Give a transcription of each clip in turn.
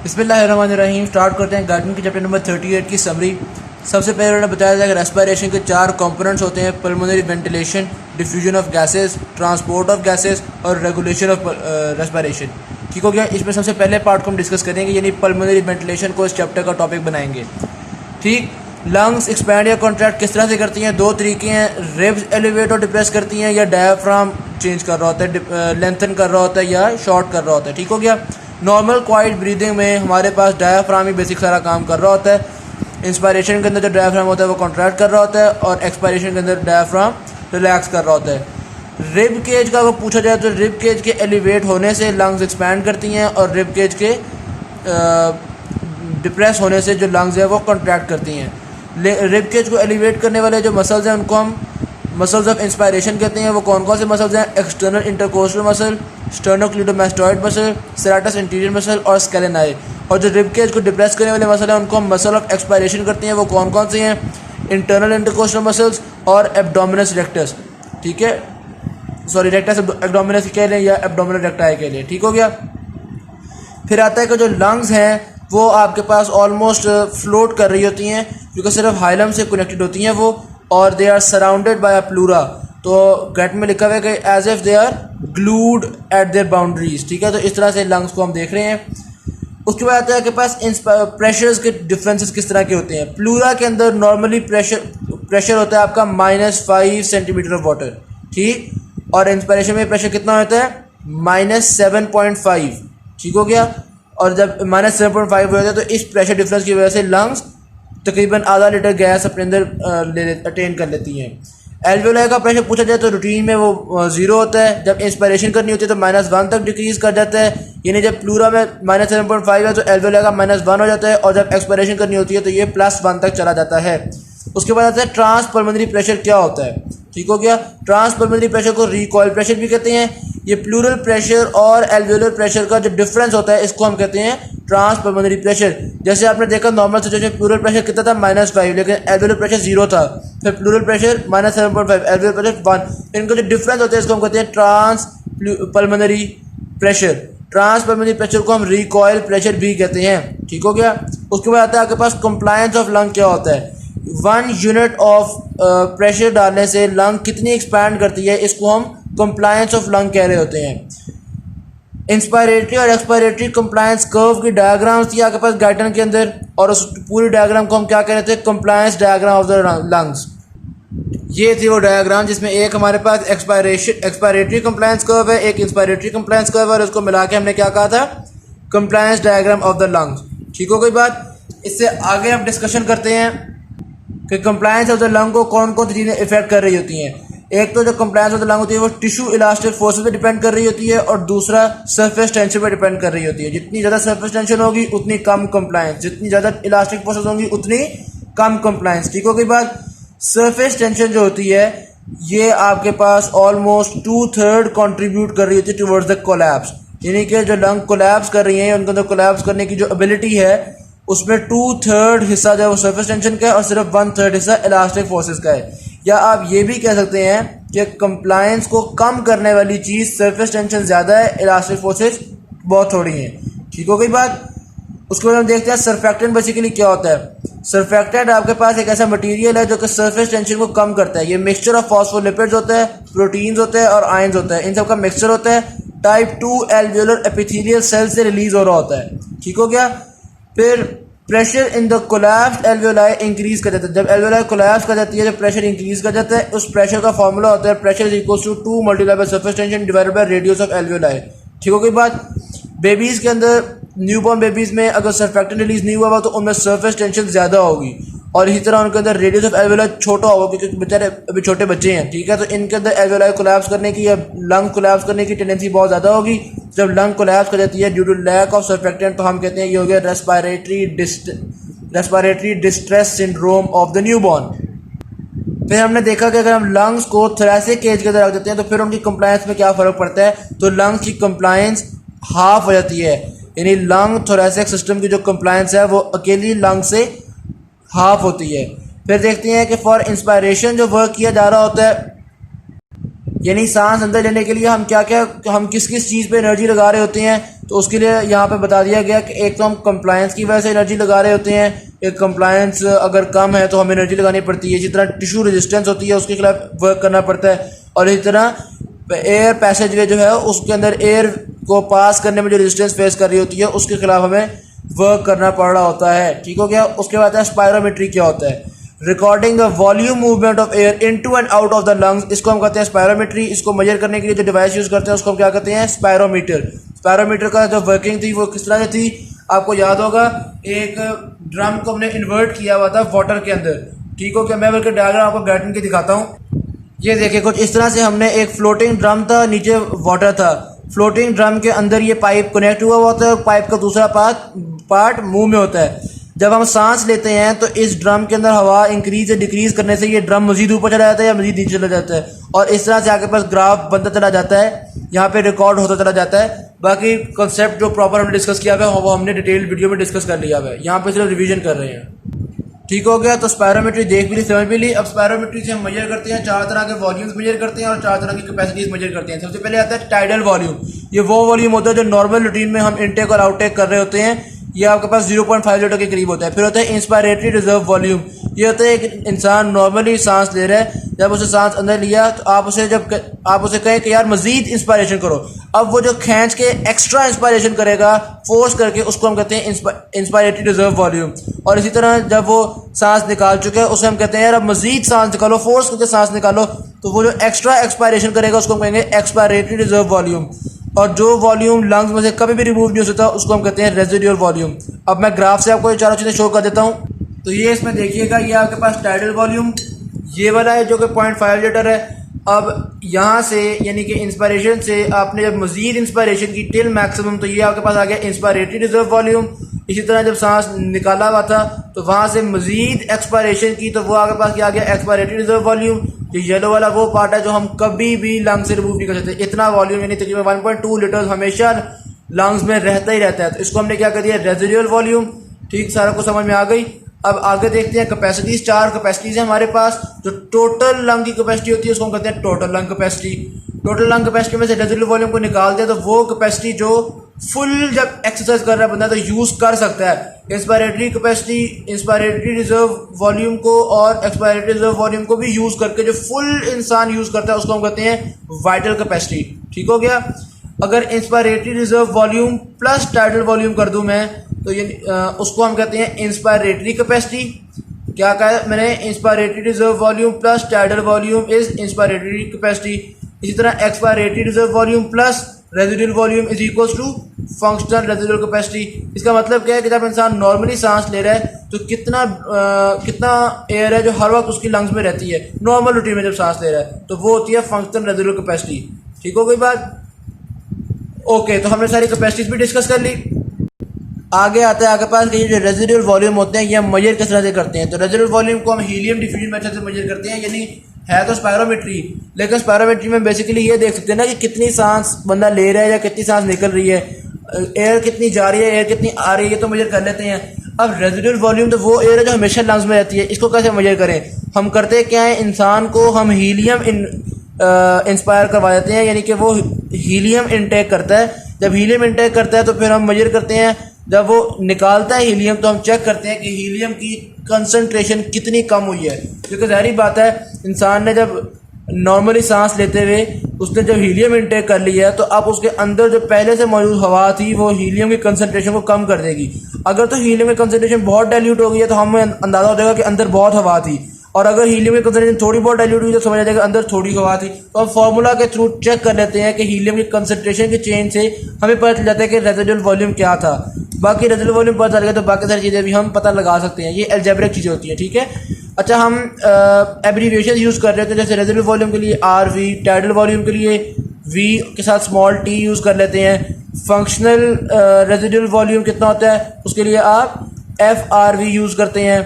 बिस्मिल्लाहिर्रहमानिर्रहीम। स्टार्ट करते हैं गार्डनिंग के चैप्टर नंबर 38 की समरी। सबसे पहले उन्होंने बताया था कि रेस्पिरेशन के 4 कंपोनेंट्स होते हैं: pulmonary ventilation, diffusion of gases, transport of gases और रेगुलेशन ऑफ रेस्पिरेशन। ठीक हो गया। इसमें सबसे पहले पार्ट को हम डिस्कस करेंगे, यानी पल्मोनरी वेंटिलेशन को इस चैप्टर का टॉपिक बनाएंगे। ठीक, लंग्स एक्सपैंड या कॉन्ट्रैक्ट किस तरह से करती हैं? दो तरीके हैं, रिब्स एलिवेट और डिप्रेस करती हैं, या डायफ्राम चेंज कर रहा होता है, लेंथन कर रहा होता है या शॉर्ट कर रहा होता है। ठीक हो गया। नॉर्मल क्वाइट ब्रीदिंग में हमारे पास डायफ्राम ही बेसिक सारा काम कर रहा होता है। इंस्पायरेशन के अंदर जो डायफ्राम होता है वो कॉन्ट्रैक्ट कर रहा होता है और एक्सपायरेशन के अंदर डायफ्राम रिलैक्स कर रहा होता है। रिब केज का अगर पूछा जाए तो रिब केज के एलिवेट होने से लंग्स एक्सपैंड करती हैं और रिब केज के डिप्रेस होने से जो लंग्स है वो कॉन्ट्रैक्ट करती हैं। रिब केज को एलिवेट करने वाले जो मसल्स हैं उनको हम मसल्स ऑफ इंस्पायरेशन कहते हैं। वो कौन कौन से मसल्स हैं? External intercostal muscle, sternocleidomastoid muscle, serratus interior muscle और स्केलेनाई। और जो रिब केज को डिप्रेस करने वाले मसल हैं उनको हम मसल ऑफ एक्सपायरेशन करते हैं। वो कौन कौन से हैं? इंटरनल इंटरकोस्टल मसल्स और एब्डोमिनस रेक्टस। ठीक है, सॉरी, रेक्टस एब्डोमिनस कह लें या एब्डोमिनल रेक्टाई कह लें। ठीक हो गया। फिर आता है कि जो लंग्स हैं वो आपके पास ऑलमोस्ट फ्लोट कर रही होती हैं, क्योंकि सिर्फ हाइलम से कनेक्टेड होती हैं वो, और they are surrounded by a pleura. तो ग्रेट में लिखा हुआ है कि as if they are glued at their boundaries. ठीक है, तो इस तरह से लंग्स को हम देख रहे हैं। उसके बाद आता है कि पास प्रेशर्स के डिफरेंसेस किस तरह के होते हैं। प्लूरा के अंदर नॉर्मली प्रेशर होता है आपका -5 सेंटीमीटर ऑफ वाटर। ठीक, और इंस्पायरेशन में प्रेशर कितना होता है? -7.5। ठीक हो गया। और जब -7.5 होता है तो इस प्रेशर डिफरेंस की वजह से लंग्स तकरीबन आधा लीटर गैस अपने अंदर अटेन कर लेती हैं। एल्वेओलाई का प्रेशर पूछा जाए तो रूटीन में वो 0 होता है। जब इंस्पायरेशन करनी होती है तो -1 तक डिक्रीज कर जाता है, यानी जब प्लूरा में -7.5 है तो एल्वेओलाई का -1 हो जाता है, और जब एक्सपायरेशन करनी होती है तो ये +1 तक चला जाता है। उसके बाद आता है ट्रांस पल्मोनरी प्रेशर क्या होता है। ठीक हो गया। ट्रांस पल्मोनरी प्रेशर को रिकॉइल प्रेशर भी कहते हैं। ये प्लूरल प्रेशर और एल्वेओलर प्रेशर का जो डिफरेंस होता है इसको हम कहते हैं ट्रांस पल्मोनरी प्रेशर। जैसे आपने देखा नॉर्मल सिचुएशन प्लूरल प्रेशर कितना था? -5, लेकिन एल्वेओलर प्रेशर 0 था। फिर प्लूरल प्रेशर -7.5, एल्वेओलर प्रेशर 1। इनका जो डिफरेंस होता है इसको हम कहते हैं transpulmonary pressure. Transpulmonary pressure को हम रिकॉइल प्रेशर भी कहते हैं। ठीक हो गया। उसके बाद आता है आपके पास कंप्लायंस ऑफ लंग क्या होता है। 1 यूनिट ऑफ प्रेशर डालने से लंग कितनी एक्सपैंड करती है, इसको हम कंप्लायंस ऑफ लंग कह रहे होते हैं। इंस्पायरेटरी और एक्सपायरेटरी कंप्लायंस कर्व की डायग्राम्स थी आपके पास गाइडन के अंदर, और उस पूरी डायग्राम को हम क्या कह रहे थे? Compliance diagram of the lungs. ये थी वो डायग्राम जिसमें एक हमारे पास एक्सपायरेटरी कंप्लायंस कर्व है, एक इंस्पायरेटरी कंप्लायंस कर्व है, और उसको मिला के हमने क्या कहा था? Compliance diagram of the lungs. ठीक हो गई बात। इससे आगे हम डिस्कशन करते हैं कि कंप्लायंस ऑफ द लंग को कौन कौन सी चीज़ें इफेक्ट कर रही होती हैं। एक तो जो कंप्लायंस ऑफ द लंग होती है वो टिश्यू इलास्टिक फोर्सेस पे डिपेंड कर रही होती है, और दूसरा सरफेस टेंशन पे डिपेंड कर रही होती है। जितनी ज़्यादा सरफेस टेंशन होगी उतनी कम कंप्लायंस, जितनी ज़्यादा इलास्टिक फोर्सेस होंगी उतनी कम कंप्लायंस। ठीक हो गई बात। सरफेस टेंशन जो होती है ये आपके पास ऑलमोस्ट 2/3 कॉन्ट्रीब्यूट कर रही होती है टुवर्ड्स द कोलैप्स, यानी कि जो लंग कोलैप्स कर रही हैं उनके अंदर कोलैप्स करने की जो एबिलिटी है उसमें 2/3 हिस्सा जो है वो सरफेस टेंशन का है और सिर्फ 1/3 हिस्सा इलास्टिक फोर्सेस का है। या आप ये भी कह सकते हैं कि कंप्लायंस को कम करने वाली चीज़ सरफेस टेंशन ज़्यादा है, इलास्टिक फोर्सेस बहुत थोड़ी हैं। ठीक हो गई बात। उसके बाद हम देखते हैं सरफेक्टेंट बेसिकली क्या होता है। सरफेक्टेंट आपके पास एक ऐसा मटेरियल है जो कि सरफेस टेंशन को कम करता है। ये मिक्सचर ऑफ फॉस्फोलिपिड्स होता है, प्रोटीन्स होते हैं और आयंस होता है। इन सब का मिक्सचर होता है। टाइप 2 एल्वेओलर एपिथेलियल सेल से रिलीज हो रहा होता है। ठीक हो गया। फिर pressure in the collapsed alveoli increase कर जाता है। जब एल्वेओलाई कोलैप्स कर जाती है, जब प्रेशर इंक्रीज कर जाता है, उस प्रेशर का फॉर्मूला होता है pressure is equal to 2 multiply by surface tension divided by radius of alveoli. ठीक हो गई बात। बेबीज़ के अंदर, न्यूबॉर्न बेबीज़ में अगर सरफेक्टेंट रिलीज नहीं हुआ तो उनमें सरफेस टेंशन ज़्यादा होगी, और इसी तरह उनके अंदर रेडियस ऑफ एल्वेओलाई छोटा होगा क्योंकि बेचारे अभी छोटे बच्चे हैं। ठीक है, तो इनके अंदर एल्वेओलाई कोलैप्स करने की या लंग कोलैप्स करने की टेंडेंसी बहुत ज़्यादा होगी। जब लंग कोलैप्स कर जाती है due to lack of surfactant तो हम कहते हैं ये हो गया respiratory distress syndrome of the newborn. फिर हमने देखा कि अगर हम लंग्स को थोरेसिक केज के अंदर रख देते हैं तो फिर उनकी कंप्लायंस में क्या फ़र्क पड़ता है। तो लंग्स की कंप्लायंस हाफ हो जाती है, यानी लंग थोरेसिक सिस्टम की जो कंप्लायंस है वो अकेली लंग से हाफ होती है। फिर देखते हैं कि फॉर इंस्पायरेशन जो वर्क किया जा रहा होता है, यानी सांस अंदर लेने के लिए हम क्या क्या हम किस किस चीज़ पे एनर्जी लगा रहे होते हैं, तो उसके लिए यहाँ पे बता दिया गया कि एक तो हम कंप्लायंस की वजह से एनर्जी लगा रहे होते हैं, एक कंप्लायंस अगर कम है तो हमें एनर्जी लगानी पड़ती है, इसी तरह टिश्यू रेजिस्टेंस होती है उसके खिलाफ वर्क करना पड़ता है, और इसी तरह एयर पैसेज वे जो है उसके अंदर एयर को पास करने में जो रेजिस्टेंस फेस कर रही होती है उसके खिलाफ हमें वर्क करना पड़ रहा होता है। ठीक हो गया। उसके बाद स्पायरोमेट्री क्या होता है, recording the volume movement of air into and out of the lungs, इसको हम कहते हैं स्पायरोमेट्री। इसको मेजर करने के लिए जो डिवाइस यूज़ करते हैं उसको हम क्या कहते हैं, स्पायरोमीटर। स्पायरोमीटर का जो वर्किंग थी वो किस तरह से थी, आपको याद होगा, एक ड्रम को हमने इन्वर्ट किया हुआ था वाटर के अंदर। ठीक हो गया। मैं बल्कि डायग्राम आपको गाइडन की दिखाता हूँ। ये देखिए कुछ इस तरह से हमने एक फ्लोटिंग ड्रम था, नीचे वाटर था, फ्लोटिंग ड्रम के अंदर ये पाइप कनेक्ट हुआ होता है और पाइप का दूसरा पार्ट मुंह में होता है। जब हम सांस लेते हैं तो इस ड्रम के अंदर हवा इंक्रीज या डिक्रीज करने से ये ड्रम मजीद ऊपर चला जाता है या मजीद नीचे चला जाता है, और इस तरह से आपके पास ग्राफ बनता चला जाता है, यहाँ पे रिकॉर्ड होता चला जाता है। बाकी कॉन्सेप्ट जो प्रॉपर हमने डिस्कस किया हुआ है वो हमने डिटेल वीडियो में डिस्कस कर लिया हुआ है, यहाँ पे सिर्फ रिविजन कर रहे हैं। ठीक हो गया। तो स्पायरोमेट्री देख भी ली, समझ भी ली। अब स्पायरोमेट्री से हम मेजर करते हैं, चार तरह के वॉल्यूम्स मेजर करते हैं और चार तरह की कैपेसिटीज मेजर करते हैं। सबसे पहले आता है टाइडल वॉल्यूम। ये वो वॉल्यूम होता है जो नॉर्मल रूटीन में हम इनटेक और आउटटेक कर रहे होते हैं, ये आपके पास 0.5 लीटर के करीब होता है। फिर होता है इंस्पायरेटरी रिजर्व वॉल्यूम। ये होता है एक इंसान नॉर्मली सांस ले रहा है, जब उसे सांस अंदर लिया तो आप उसे कहें कि यार मजीद इंस्पायरेशन करो, अब वो जो खींच के एक्स्ट्रा इंस्पायरेशन करेगा फोर्स करके, उसको हम कहते हैं इंस्पायरेटरी रिजर्व वॉल्यूम। और इसी तरह जब वो सांस निकाल चुके हैं उसे हम कहते हैं यार अब मजीद सांस निकालो, फोर्स करके सांस निकालो, तो वो जो एक्स्ट्रा एक्सपायरेशन करेगा उसको हम कहेंगे एक्सपायरेटरी रिजर्व वॉल्यूम। और जो वॉल्यूम लंग्स में से कभी भी रिमूव नहीं हो सकता उसको हम कहते हैं रेजिडुअल वॉल्यूम। अब मैं ग्राफ से आपको ये चारों चीज़ें शो कर देता हूँ। तो ये इसमें देखिएगा, ये आपके पास टाइडल वॉल्यूम ये वाला है जो कि 0.5 लीटर है। अब यहाँ से यानी कि इंस्पायरेशन से आपने जब मजीद इंस्पायरेशन की टिल मैक्सिमम, तो ये आपके पास आ गया इंस्पायरेटरी रिजर्व वॉल्यूम। इसी तरह जब सांस निकाला हुआ था तो वहाँ से मजीद एक्सपायरेशन की, तो वो आपके पास क्या आ गया, एक्सपायरेटरी रिजर्व वॉल्यूम। जो येलो वाला वो पार्ट है जो हम कभी भी लंग से रिमूव नहीं कर सकते, इतना वॉल्यूम यानी तकरीबन 1.2 लीटर हमेशा लंग्स में रहता ही रहता है, तो इसको हमने क्या कर दिया, रेजिडुअल वॉल्यूम। ठीक, सारा कुछ समझ में आ गई। अब आगे देखते हैं कैपेसिटीज। चार कैपेसिटीज है हमारे पास। जो टोटल लंग की कैपेसिटी होती है उसको हम कहते हैं total lung capacity. Total lung capacity में से रेजिडुअल वॉल्यूम को निकाल दें तो वो कैपेसिटी जो फुल जब एक्सरसाइज कर रहा है बंदा तो यूज कर सकता है। Inspiratory capacity, inspiratory reserve volume को और एक्सपायरेटरी रिजर्व वॉल्यूम को भी यूज करके जो फुल इंसान यूज करता है उसको हम कहते हैं वाइटल कैपेसिटी। ठीक हो गया। अगर inspiratory reserve volume plus tidal volume कर दूं मैं तो ये उसको हम कहते हैं इंस्पायरेटरी कैपेसिटी। क्या कहा है मैंने, inspiratory reserve volume plus tidal volume is inspiratory capacity. इसी तरह expiratory reserve volume plus residual volume is equals to functional residual capacity. इसका मतलब क्या है कि जब इंसान नॉर्मली सांस ले रहा है तो कितना एयर है जो हर वक्त उसकी लंग्स में रहती है नॉर्मल रूटीन में जब सांस ले रहा है, तो वो होती है फंक्शनल रेजिडुअल कैपेसिटी। ठीक हो गई बात। ओके, तो हमने सारी कैपेसिटीज भी डिस्कस कर ली। आगे आता है आपके पास कि ये जो रेजिडुअल वॉल्यूम होते हैं ये हम मेजर किस तरह से करते हैं। तो रेजिडुअल वॉल्यूम को हम हीलियम डिफ्यूजन मेथड से मेजर करते हैं, यानी है तो स्पायरोमेट्री, लेकिन स्पायरोमेट्री में बेसिकली ये देख सकते हैं ना कि कितनी सांस बंदा ले रहा है या कितनी सांस निकल रही है, एयर कितनी जा रही है, एयर कितनी आ रही है, तो मेजर कर लेते हैं। अब रेजिडुअल वॉल्यूम तो वो एयर है जो हमेशा लंग्स में रहती है, इसको कैसे मेजर करें। हम करते क्या है, इंसान को हम हीलियम इंस्पायर करवा देते हैं, यानी कि वो हीलियम इनटेक करता है। जब हीलियम इनटेक करता है तो फिर हम मेजर करते हैं, जब वो निकालता है हीलियम तो हम चेक करते हैं कि हीलियम की कंसंट्रेशन कितनी कम हुई है। क्योंकि ज़ाहिर बात है इंसान ने जब नॉर्मली सांस लेते हुए उसने जब हीलियम इनटेक कर लिया है तो अब उसके अंदर जो पहले से मौजूद हवा थी वो हीलियम की कंसंट्रेशन को कम कर देगी। अगर तो हीलियम की कंसंट्रेशन बहुत डाइल्यूट हो गई है तो हमें अंदाज़ा हो जाएगा कि अंदर बहुत हवा थी, और अगर हीलियम की कंसंट्रेशन थोड़ी बहुत डाइल्यूट हुई तो समझ आ जाएगा अंदर थोड़ी हवा थी। तो हम फार्मूला के थ्रू चेक कर लेते हैं कि हीलियम की कंसंट्रेशन के चेंज से हमें पता चल जाता है कि रेजिडुअल वॉल्यूम क्या था। बाकी रेजिडुअल वॉल्यूम पता चल गया तो बाकी सारी चीज़ें भी हम पता लगा सकते हैं। ये अलजेब्रिक चीज़ें होती हैं। ठीक है। अच्छा, हम एब्रीविएशन यूज़ कर रहे थे, जैसे रेजिडुअल वॉल्यूम के लिए RV, टाइडल वॉल्यूम के लिए V के साथ स्मॉल t यूज़ कर लेते हैं। फंक्शनल रेजिडुअल वॉल्यूम कितना होता है उसके लिए आप FRV यूज़ करते हैं।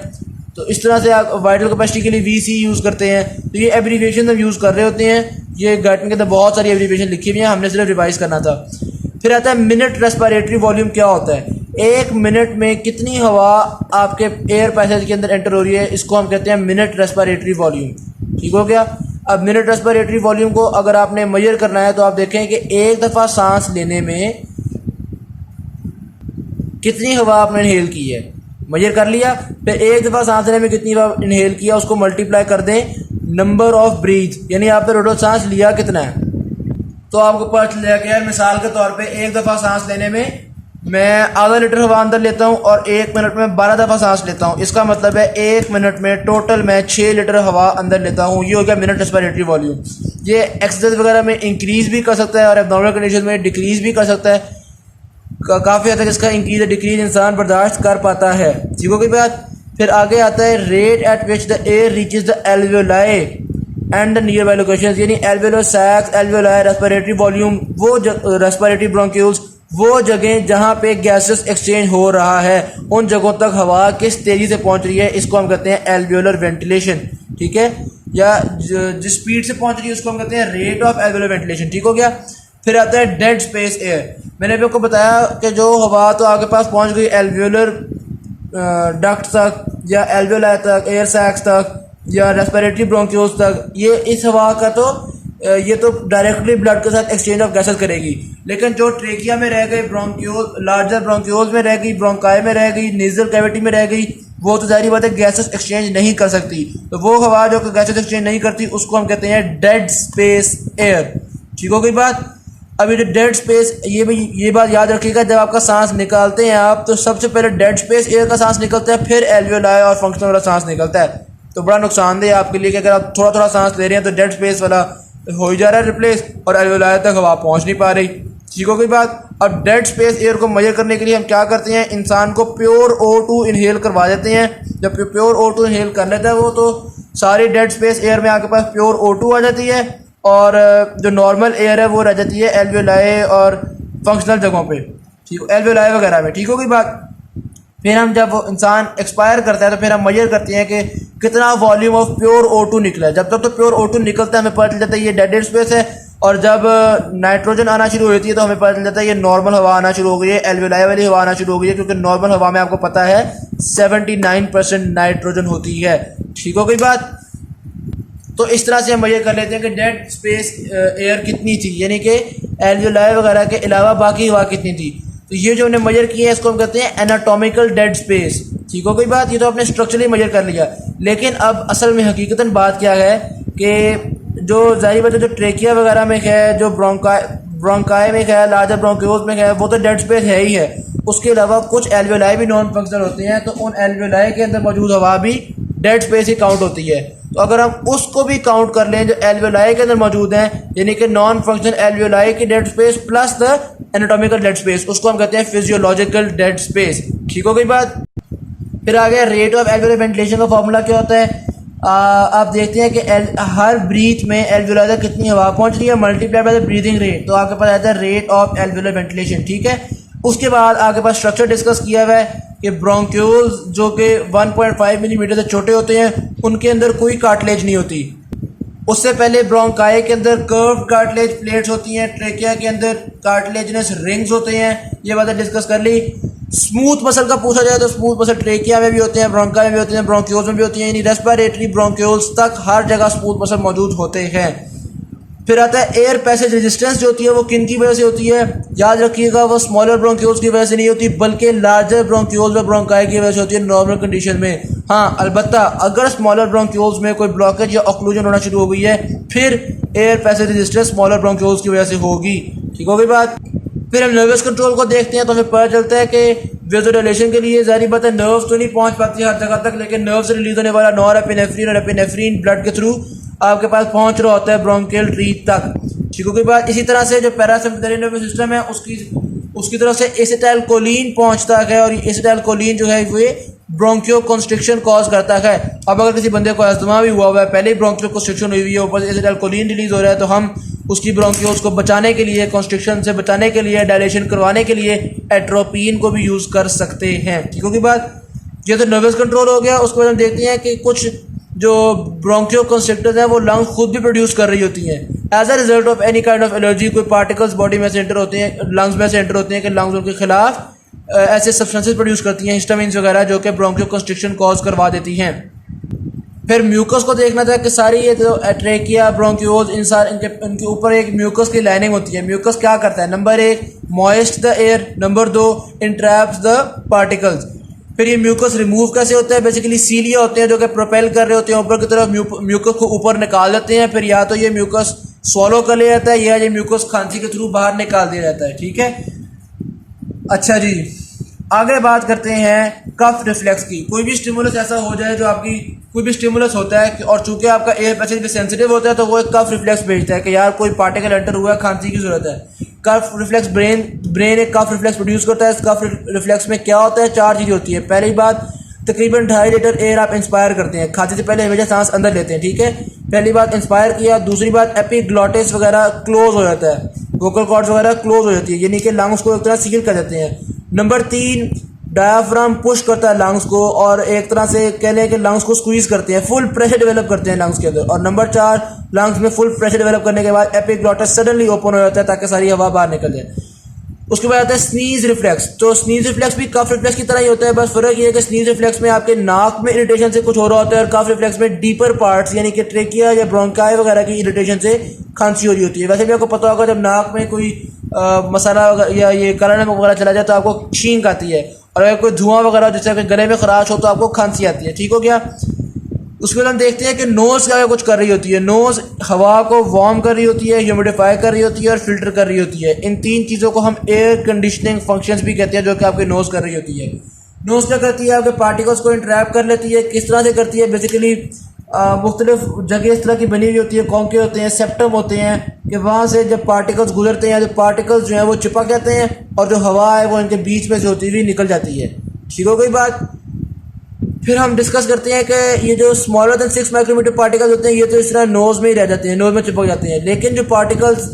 तो इस तरह से आप वाइटल कैपेसिटी के लिए VC यूज़ करते हैं। तो ये एब्रीविएशन हम यूज़ कर रहे होते हैं। ये गाइडन के अंदर बहुत सारी एब्रीविएशन लिखी हुई हैं, हमने सिर्फ रिवाइज करना था। फिर आता है मिनट रेस्पिरेटरी वॉल्यूम क्या होता है। एक मिनट में कितनी हवा आपके एयर पैसेज के अंदर एंटर हो रही है, इसको हम कहते हैं मिनट रेस्पिरेटरी वॉल्यूम। ठीक हो गया। अब मिनट रेस्पिरेटरी वॉल्यूम को अगर आपने मेजर करना है तो आप देखें कि एक दफ़ा सांस लेने में कितनी हवा आपने इनहेल की है, मेजर कर लिया। फिर एक दफ़ा सांस लेने में कितनी हवा इनहेल किया उसको मल्टीप्लाई कर दें नंबर ऑफ ब्रीथ, यानी आपने टोटल सांस लिया कितना है। तो आपको पता चल जाएगा कि यार मिसाल के तौर पे एक दफ़ा सांस लेने में मैं आधा लीटर हवा अंदर लेता हूँ और 1 मिनट में 12 दफ़ा सांस लेता हूँ। इसका मतलब है 1 मिनट में टोटल मैं 6 लीटर हवा अंदर लेता हूँ। ये हो गया मिनट रेस्पिरेटरी वॉल्यूम। ये एक्सरसाइज वगैरह में इंक्रीज़ भी कर सकता है और एब्नॉर्मल कंडीशन में डिक्रीज़ भी कर सकता है। काफ़ी हद तक इसका इंक्रीज डिक्रीज इंसान बर्दाश्त कर पाता है। ठीक हो गई बात। फिर आगे आता है rate at which the air reaches the alveoli and the near by locations, यानी एल्वियोलर सैक्स, एल्वियोलाई, रेस्पिरेटरी वॉल्यूम, वो रेस्पिरेटरी ब्रोंक्यूल्स, वो जगह जहाँ पे गैसेस एक्सचेंज हो रहा है उन जगहों तक हवा किस तेज़ी से पहुँच रही है, इसको हम कहते हैं एल्वियोलर वेंटिलेशन। ठीक है, या जिस स्पीड से पहुँच रही है उसको हम कहते हैं रेट ऑफ एल्वियोलर वेंटिलेशन। ठीक हो गया। फिर आता है डेड स्पेस एयर। मैंने भी आपको बताया कि जो हवा तो आपके पास पहुंच गई एल्वियोलर डक्ट तक या एल्वियोलाई तक, एयर सैक्स तक या रेस्पिरेटरी ब्रोंक्यूल्स तक, ये इस हवा का तो ये तो डायरेक्टली ब्लड के साथ एक्सचेंज ऑफ गैसेस करेगी। लेकिन जो ट्रेकिया में रह गई, ब्रोंक्यूल, लार्जर ब्रोंक्यूल्स में रह गई, ब्रोंकाई में रह गई, नेजल कैविटी में रह गई, वो तो जाहिर बात है गैसेस एक्सचेंज नहीं कर सकती। तो वो हवा जो गैसेस एक्सचेंज नहीं करती उसको हम कहते हैं डेड स्पेस एयर। ठीक हो गई बात। अभी जो डेड स्पेस, ये बात याद रखिएगा, जब आपका सांस निकालते हैं आप तो सबसे पहले डेड स्पेस एयर का सांस निकलता है, फिर एल्वियोलाई और फंक्शनल वाला सांस निकलता है। तो बड़ा नुकसानदेह आपके लिए कि अगर आप थोड़ा थोड़ा सांस ले रहे हैं तो डेड स्पेस वाला हो ही जा रहा है रिप्लेस और एल्वियोलाई तक हवा पहुंच नहीं पा रही। ठीक हो गई बात। अब डेड स्पेस एयर को मेजर करने के लिए हम क्या करते हैं, इंसान को प्योर O2 इनहेल करवा देते हैं। जब प्योर O2 इनहेल कर लेता है वो तो सारी डेड स्पेस एयर में आपके पास प्योर O2 आ जाती है और जो नॉर्मल एयर है वो रह जाती है एल्वियोलाई और फंक्शनल जगहों पे, ठीक, एल्वियोलाई वगैरह में। ठीक हो गई बात। फिर हम जब वो इंसान एक्सपायर करता है तो फिर हम मेजर करते हैं कि कितना वॉल्यूम ऑफ प्योर O2 निकला है। जब तक तो प्योर O2 निकलता है हमें पता चल जाता है ये डेड स्पेस है, और जब नाइट्रोजन आना शुरू होती है तो हमें पता चल जाता है ये नॉर्मल हवा आना शुरू हो गई है, एल्वियोलाई वाली हवा आना शुरू हो गई है, क्योंकि नॉर्मल हवा में आपको पता है 79% नाइट्रोजन होती है। ठीक हो गई बात। तो इस तरह से हम मेजर कर लेते हैं कि डेड स्पेस एयर कितनी थी, यानी कि एल्वियोलाई वगैरह के अलावा बाकी हवा कितनी थी। तो ये जो हमने मेजर किया है इसको हम कहते हैं एनाटॉमिकल डेड स्पेस। ठीक हो गई बात। ये तो आपने स्ट्रक्चरली मेजर कर लिया, लेकिन अब असल में हकीकतन बात क्या है कि जो जाहिर बात है जो ट्रेकिया वगैरह में है, जो ब्रोंकाई में है, लार्जर ब्रोंक्यूल्स में है, वो तो डेड स्पेस है ही है। उसके अलावा कुछ एल्वियोलाई भी नॉन फंक्शनल होते हैं, तो उन एल्वियोलाई के अंदर मौजूद हवा भी डेड स्पेस ही काउंट होती है। तो अगर हम उसको भी काउंट कर लें जो एल्वियोलाई के अंदर मौजूद हैं, यानी कि नॉन फंक्शनल एल्वियोलाई की dead space plus the anatomical dead space, उसको हम कहते हैं फिजियोलॉजिकल डेड स्पेस। ठीक हो गई बात। फिर आ गया रेट ऑफ एल्वियोलर वेंटिलेशन का फॉर्मूला क्या होता है। आप देखते हैं कि हर ब्रीथ में एल्वियोलाई तक कितनी हवा पहुंच रही है multiply by the breathing rate, तो आपके पास आता है रेट ऑफ एल्वियोलर वेंटिलेशन। ठीक है। उसके बाद आपके पास स्ट्रक्चर डिस्कस किया हुआ है कि ब्रोंक्यूल्स जो कि 1.5 मिलीमीटर से छोटे होते हैं उनके अंदर कोई कार्टिलेज नहीं होती। उससे पहले ब्रोंकाई के अंदर कर्व कार्टिलेज प्लेट्स होती हैं, ट्रेकिया के अंदर कार्टिलेजनस रिंग्स होते हैं, ये बातें डिस्कस कर ली। स्मूथ मसल का पूछा जाए तो स्मूथ मसल ट्रेकिया में भी होते हैं, ब्रोंकाई में भी होते हैं, ब्रोंक्यूल्स में भी होती हैं, यानी रेस्पिरेटरी ब्रोंक्यूल्स तक हर जगह स्मूथ मसल मौजूद होते हैं। फिर आता है एयर पैसेज रेजिस्टेंस जो होती है वो किन की वजह से होती है। याद रखिएगा वो स्मॉलर ब्रोंक्यूल्स की वजह से नहीं होती बल्कि लार्जर ब्रोंक्यूल्स और ब्रोंकाई की वजह से होती है नॉर्मल कंडीशन में। हाँ, अलबत्ता अगर स्मॉलर ब्रोंक्यूल्स में कोई ब्लॉकेज या ऑक्लूजन होना शुरू हो गई है फिर air passage resistance smaller bronchioles की वजह से होगी। ठीक हो गई बात। फिर हम नर्वस कंट्रोल को देखते हैं तो हमें पता चलता है कि वेज़ोडाइलेशन के लिए जारी बात है नर्व्स तो नहीं पहुंच पाती हर जगह तक, लेकिन नर्व से रिलीज होने वाला नॉरएपिनेफ्रिन और एपिनेफ्रिन ब्लड के थ्रू आपके पास पहुंच रहा होता है ब्रोंकियल ट्री तक। ठीक हो गई बात। इसी तरह से जो पैरासिम्पथेटिक नर्वस सिस्टम है उसकी तरफ से एसिटाइलकोलिन पहुंचता है और एसिटाइलकोलिन जो है वो ब्रोंकियो कंस्ट्रिक्शन कॉज करता है। अब अगर किसी बंदे को अस्थमा भी हुआ है, पहले ही ब्रोंकियो कंस्ट्रिक्शन हुई है, ऊपर से एसिटाइलकोलिन रिलीज हो रहा है, तो हम उसकी ब्रोंकियोल्स को बचाने के लिए, कंस्ट्रिक्शन से बचाने के लिए, डायलेशन करवाने के लिए एट्रोपिन को भी यूज़ कर सकते हैं। ठीक होगी बात। ये तो नर्वस कंट्रोल हो गया। उसके बाद हम देखते हैं कि कुछ जो ब्रोंकियो कंस्ट्रिक्टर्स हैं वो लंग्स खुद भी प्रोड्यूस कर रही होती हैं as a result of any kind of allergy. कोई पार्टिकल्स बॉडी में से एंटर होते हैं, लंग्स में से एंटर होते हैं कि लंग्स उनके खिलाफ ऐसे सब्सटेंसेस प्रोड्यूस करती हैं, हिस्टामिन्स वगैरह, जो कि ब्रोंकियो कंस्ट्रिक्शन कॉज करवा देती हैं। फिर म्यूकस को देखना था कि सारी ये जो ट्रेकिया ब्रोंक्यूल्स इनके ऊपर एक म्यूकस की लाइनिंग होती है। म्यूकस क्या करता है? Number 1 moist the air, number 2 entraps the particles. फिर ये म्यूकस रिमूव कैसे होता है? बेसिकली सीलिया होते हैं जो कि प्रोपेल कर रहे होते हैं ऊपर की तरफ, म्यूकस को ऊपर निकाल देते हैं। फिर या तो ये म्यूकस swallow कर लिया जाता है या ये म्यूकस खांसी के थ्रू बाहर निकाल दिया जाता है। ठीक है, अच्छा जी, आगे बात करते हैं कफ रिफ्लेक्स की। कोई भी स्टिमुलस ऐसा हो जाए जो आपकी कोई भी स्टिमुलस होता है और चूंकि आपका एयर पैसेज भी सेंसिटिव होता है तो वो एक कफ रिफ्लेक्स भेजता है कि यार कोई पार्टिकल एंटर हुआ है, खांसी की जरूरत है। कफ रिफ्लेक्स ब्रेन एक कफ रिफ्लेक्स प्रोड्यूस करता है। इस कफ रिफ्लेक्स में क्या होता है? 4 चीज़ें होती है। पहली बात, तकरीबन 2.5 लीटर एयर आप इंस्पायर करते हैं। खांसी से पहले हमेशा सांस अंदर लेते हैं। ठीक है, पहली बात इंस्पायर किया। दूसरी बात, एपिग्लॉटिस वगैरह क्लोज हो जाता है, वोकल कॉर्ड्स वगैरह क्लोज हो जाती है, यानी कि लंग्स को एक तरह सील कर देते हैं। नंबर 3, डायाफ्राम पुश करता है लंग्स को और एक तरह से कह लें कि लंग्स को स्क्वीज करते हैं, फुल प्रेशर डेवलप करते हैं लंग्स के अंदर। और नंबर 4, लंग्स में फुल प्रेशर डेवलप करने के बाद एपिग्लॉटिस सडनली ओपन हो जाता है ताकि सारी हवा बाहर निकल जाए। उसके बाद आता है स्नीज रिफ्लेक्स। तो स्नीज रिफ्लेक्स भी कफ रिफ्लेक्स की तरह ही होता है, बस फर्क ये है कि स्नीज रिफ्लेक्स में आपके नाक में इरिटेशन से कुछ हो रहा होता है और कफ रिफ्लेक्स में डीपर पार्ट्स यानी कि ट्रेकिया या ब्रोंकाई वगैरह की इरिटेशन से खांसी हो रही होती है। वैसे भी आपको पता होगा जब नाक में कोई मसाला या ये कलर वगैरह चला जाए तो आपको छींक आती है, और अगर कोई धुआं वगैरह जैसे गले में खराश हो तो आपको खांसी आती है। ठीक हो गया। उसके बाद हम देखते हैं कि नोज़ क्या कुछ कर रही होती है। नोज़ हवा को वार्म कर रही होती है, ह्यूमिडिफाई कर रही होती है और फिल्टर कर रही होती है। इन 3 चीज़ों को हम एयर कंडीशनिंग फंक्शंस भी कहते हैं जो कि आपके नोज़ कर रही होती है। नोज़ क्या करती है? आपके पार्टिकल्स को इंट्रैप कर लेती है। किस तरह से करती है? बेसिकली मुख्तलिफ जगह इस तरह की बनी हुई होती है, कौन के होते हैं, सेप्टम होते हैं कि वहाँ से जब पार्टिकल्स गुजरते हैं, जो पार्टिकल्स जो हैं वो चिपक जाते हैं और जो हवा है वो इनके बीच में से होती हुई निकल जाती है। ठीक हो गई बात। फिर हम डिस्कस करते हैं कि ये जो स्मॉलर देन 6 माइक्रोमीटर पार्टिकल्स होते हैं ये तो इस तरह नोज़ में ही रह जाते हैं, नोज़ में चिपक जाते हैं। लेकिन जो पार्टिकल्स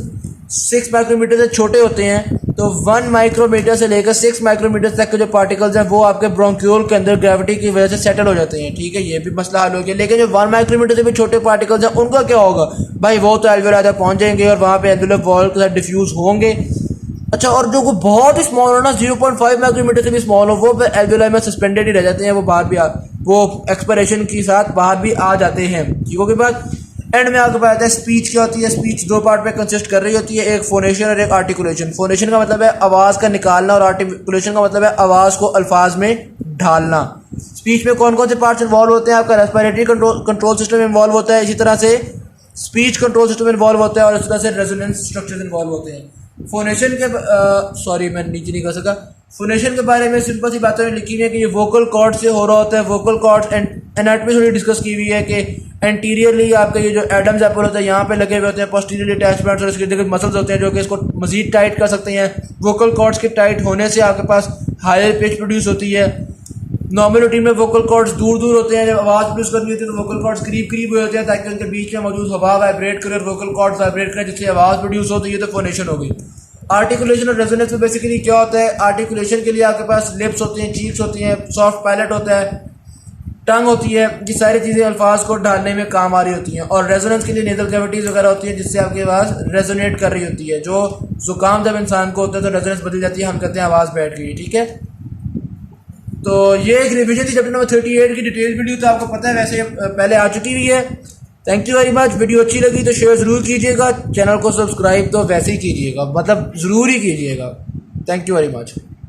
6 माइक्रोमीटर से छोटे होते हैं, तो 1 माइक्रोमीटर से लेकर 6 माइक्रोमीटर तक के जो पार्टिकल्स हैं वो आपके ब्रोंक्यूल के अंदर ग्रेविटी की वजह से सेटल हो जाते हैं। ठीक है, ये भी मसला हल हो गया। लेकिन जो 1 माइक्रोमीटर से भी छोटे पार्टिकल्स हैं उनका क्या होगा भाई? वो तो एल्वेओलाई तक पहुँच जाएंगे और वहाँ पे एल्वेओलर वॉल के साथ डिफ्यूज़ होंगे। अच्छा, और जो बहुत ही स्मॉल हो ना, 0.5 माइक्रोमीटर से भी स्मॉल हो, वो एल्वेओलाई में सस्पेंडेड ही रह जाते हैं, वो बाहर भी वो एक्सपिरेशन के साथ बाहर भी आ जाते हैं। ठीक हो गई बात। एंड में आपको पता है स्पीच क्या होती है। स्पीच 2 पार्ट में कंसिस्ट कर रही होती है, एक फोनेशन और एक आर्टिकुलेशन। फोनेशन का मतलब है आवाज़ का निकालना और आर्टिकुलेशन का मतलब है आवाज़ को अल्फाज में ढालना। स्पीच में कौन कौन से पार्ट्स इन्वॉल्व होते हैं? आपका रेस्पिरेटरी कंट्रोल सिस्टम इन्वॉल्व होता है, इसी तरह से स्पीच कंट्रोल सिस्टम इन्वॉल्व होता है और इसी तरह से रेजोनेंस स्ट्रक्चर इन्वॉल्व होते हैं। फोनेशन के सॉरी मैं नीचे नहीं कर सका। फोनेशन के बारे में सिंपल सी बातें लिखी हुई है कि ये वोकल कॉर्ड से हो रहा होता है। वोकल कॉर्ड एनाटॉमी थोड़ी डिस्कस की हुई है कि एंटीरियरली आपका ये जो एडम्स एप्पल होता है यहाँ पे लगे हुए होते हैं, पोस्टीरियरली अटैचमेंट्स और इसके जगह मसल्स होते हैं जो कि इसको मजीद टाइट कर सकते हैं। वोकल कॉर्ड्स के टाइट होने से आपके पास हायर पिच प्रोड्यूस होती है। नॉर्मल रूटीन में वोकल कॉर्ड्स दूर दूर होते हैं, जब आवाज़ प्रोड्यूस करनी होती है तो वोकल कॉर्ड्स करीब करीब हुए होते हैं ताकि उनके बीच में मौजूद हवा वाइब्रेट करे और वोकल कॉर्ड्स वाइब्रेट करे जिससे आवाज़ प्रोड्यूस होती है, तो फोनेशन हो गई। आर्टिकुलेशन और रेजोनेंस में बेसिकली क्या होता है? आर्टिकुलेशन के लिए आपके पास लिप्स होती हैं, चीक्स होती हैं, सॉफ्ट पैलेट होता है, टंग होती है, ये सारी चीज़ें अल्फाज को ढालने में काम आ रही होती हैं। और रेजोनेंस के लिए नेजल कैविटीज़ वगैरह होती है जिससे आपकी आवाज़ रेजोनेट कर रही होती है। जो जुकाम जब इंसान को होता है तो रेजोनेंस बदल जाती है, हम कहते हैं आवाज़ बैठ गई। ठीक है, तो ये एक रिविजन थी चैप्टर नंबर 38 की। डिटेल वीडियो तो आपको पता है वैसे पहले आ चुकी हुई है। Thank you very much. Video अच्छी लगी तो शेयर ज़रूर कीजिएगा, चैनल को सब्सक्राइब तो वैसे ही कीजिएगा, मतलब ज़रूर ही कीजिएगा। Thank you very much.